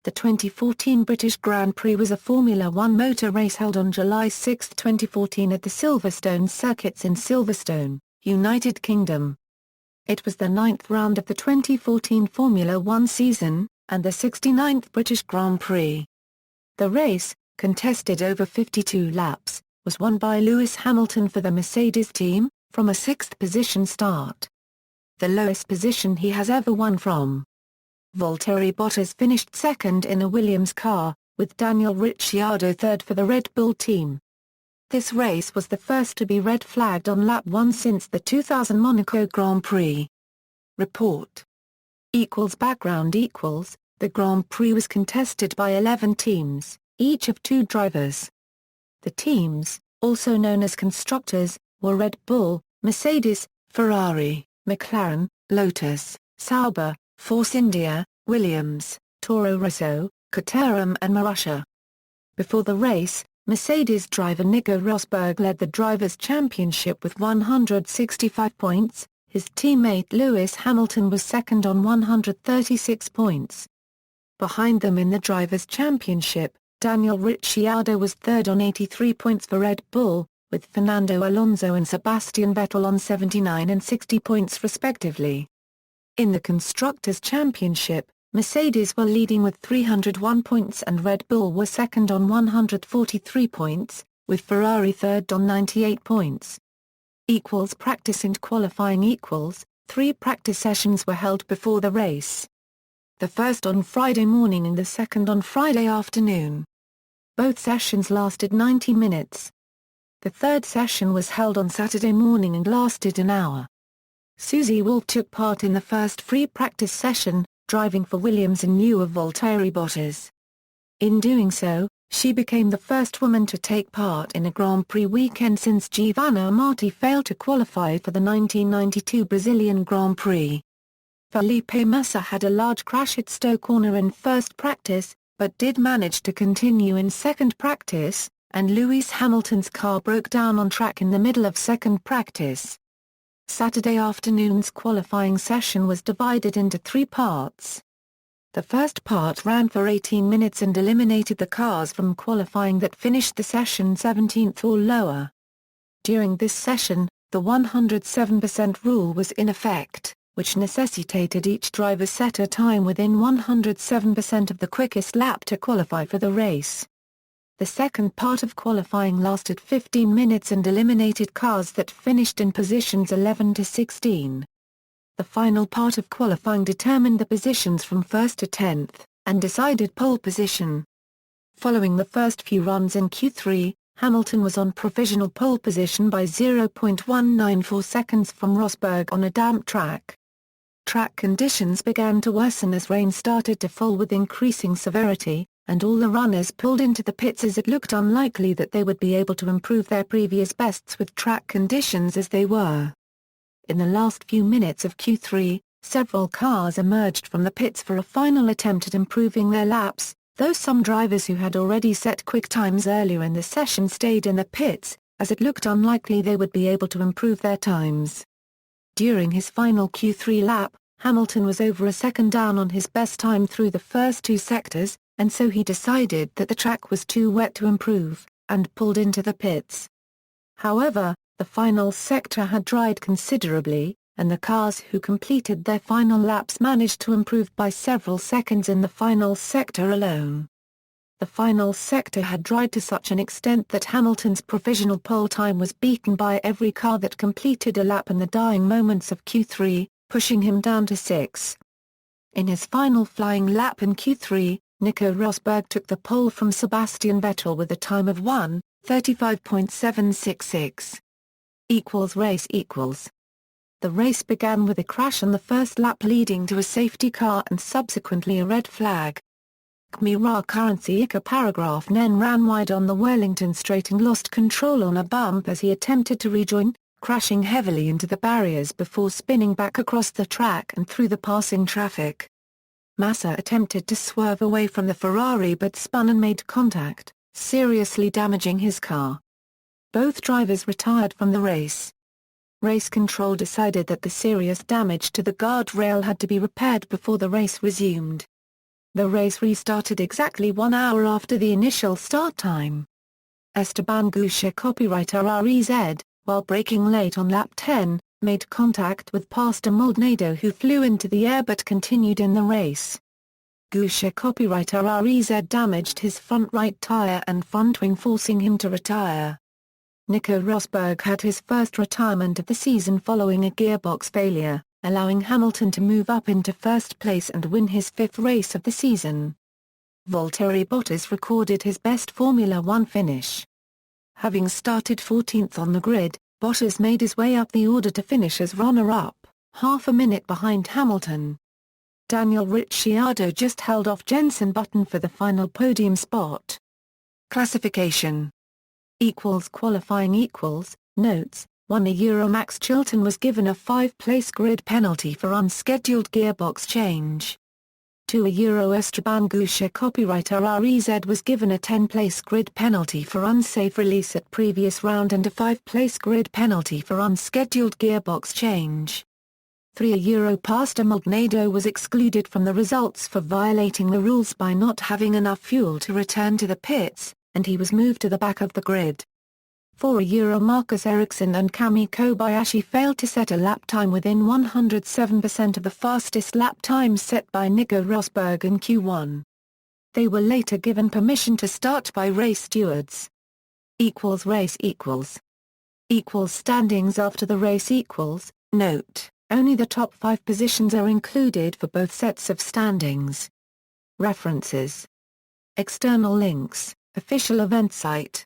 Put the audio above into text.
The 2014 British Grand Prix was a Formula One motor race held on July 6, 2014 at the Silverstone Circuits in Silverstone, United Kingdom. It was the 9th round of the 2014 Formula One season, and the 69th British Grand Prix. The race, contested over 52 laps, was won by Lewis Hamilton for the Mercedes team, from a 6th position start. The lowest position he has ever won from. Valtteri Bottas finished second in a Williams car, with Daniel Ricciardo third for the Red Bull team. This race was the first to be red flagged on lap 1 since the 2000 Monaco Grand Prix. Report. Background. The Grand Prix was contested by 11 teams, each of 2 drivers. The teams, also known as constructors, were Red Bull, Mercedes, Ferrari, McLaren, Lotus, Sauber, Force India, Williams, Toro Rosso, Caterham and Marussia. Before the race, Mercedes driver Nico Rosberg led the Drivers' Championship with 165 points, his teammate Lewis Hamilton was second on 136 points. Behind them in the Drivers' Championship, Daniel Ricciardo was third on 83 points for Red Bull, with Fernando Alonso and Sebastian Vettel on 79 and 60 points respectively. In the Constructors' Championship, Mercedes were leading with 301 points and Red Bull were second on 143 points, with Ferrari third on 98 points. Practice and qualifying. 3 practice sessions were held before the race. The first on Friday morning and the second on Friday afternoon. Both sessions lasted 90 minutes. The third session was held on Saturday morning and lasted an hour. Susie Wolff took part in the first free practice session, driving for Williams in lieu of Valtteri Bottas. In doing so, she became the first woman to take part in a Grand Prix weekend since Giovanna Amati failed to qualify for the 1992 Brazilian Grand Prix. Felipe Massa had a large crash at Stowe Corner in first practice, but did manage to continue in second practice, and Lewis Hamilton's car broke down on track in the middle of second practice. Saturday afternoon's qualifying session was divided into 3 parts. The first part ran for 18 minutes and eliminated the cars from qualifying that finished the session 17th or lower. During this session, the 107% rule was in effect, which necessitated each driver set a time within 107% of the quickest lap to qualify for the race. The second part of qualifying lasted 15 minutes and eliminated cars that finished in positions 11 to 16. The final part of qualifying determined the positions from 1st to 10th, and decided pole position. Following the first few runs in Q3, Hamilton was on provisional pole position by 0.194 seconds from Rosberg on a damp track. Track conditions began to worsen as rain started to fall with increasing severity, and all the runners pulled into the pits as it looked unlikely that they would be able to improve their previous bests with track conditions as they were. In the last few minutes of Q3, several cars emerged from the pits for a final attempt at improving their laps, though some drivers who had already set quick times earlier in the session stayed in the pits, as it looked unlikely they would be able to improve their times. During his final Q3 lap, Hamilton was over a second down on his best time through the first 2 sectors, and so he decided that the track was too wet to improve, and pulled into the pits. However, the final sector had dried considerably, and the cars who completed their final laps managed to improve by several seconds in the final sector alone. The final sector had dried to such an extent that Hamilton's provisional pole time was beaten by every car that completed a lap in the dying moments of Q3, pushing him down to 6. In his final flying lap in Q3, Nico Rosberg took the pole from Sebastian Vettel with a time of 1:35.766. Race. The race began with a crash on the first lap leading to a safety car and subsequently a red flag. Kmira Currency paragraph Nen ran wide on the Wellington straight and lost control on a bump as he attempted to rejoin, crashing heavily into the barriers before spinning back across the track and through the passing traffic. Massa attempted to swerve away from the Ferrari but spun and made contact, seriously damaging his car. Both drivers retired from the race. Race control decided that the serious damage to the guardrail had to be repaired before the race resumed. The race restarted exactly 1 hour after the initial start time. Esteban Goucher, copywriter REZ, while braking late on lap 10, made contact with Pastor Maldonado, who flew into the air but continued in the race. Goucher, copywriter REZ, damaged his front right tyre and front wing, forcing him to retire. Nico Rosberg had his first retirement of the season following a gearbox failure, allowing Hamilton to move up into first place and win his 5th race of the season. Valtteri Bottas recorded his best Formula One finish. Having started 14th on the grid, Bottas made his way up the order to finish as runner-up, half a minute behind Hamilton. Daniel Ricciardo just held off Jenson Button for the final podium spot. Classification Qualifying Notes 1 Max Chilton was given a 5-place grid penalty for unscheduled gearbox change. 2 Esteban Goucher, copywriter REZ, was given a 10-place grid penalty for unsafe release at previous round and a 5-place grid penalty for unscheduled gearbox change. 3 Pastor Maldonado was excluded from the results for violating the rules by not having enough fuel to return to the pits, and he was moved to the back of the grid. 4 Marcus Ericsson and Kami Kobayashi failed to set a lap time within 107% of the fastest lap times set by Nico Rosberg in Q1. They were later given permission to start by race stewards. Race standings after the race. Note, only the top 5 positions are included for both sets of standings. References. External links, official event site.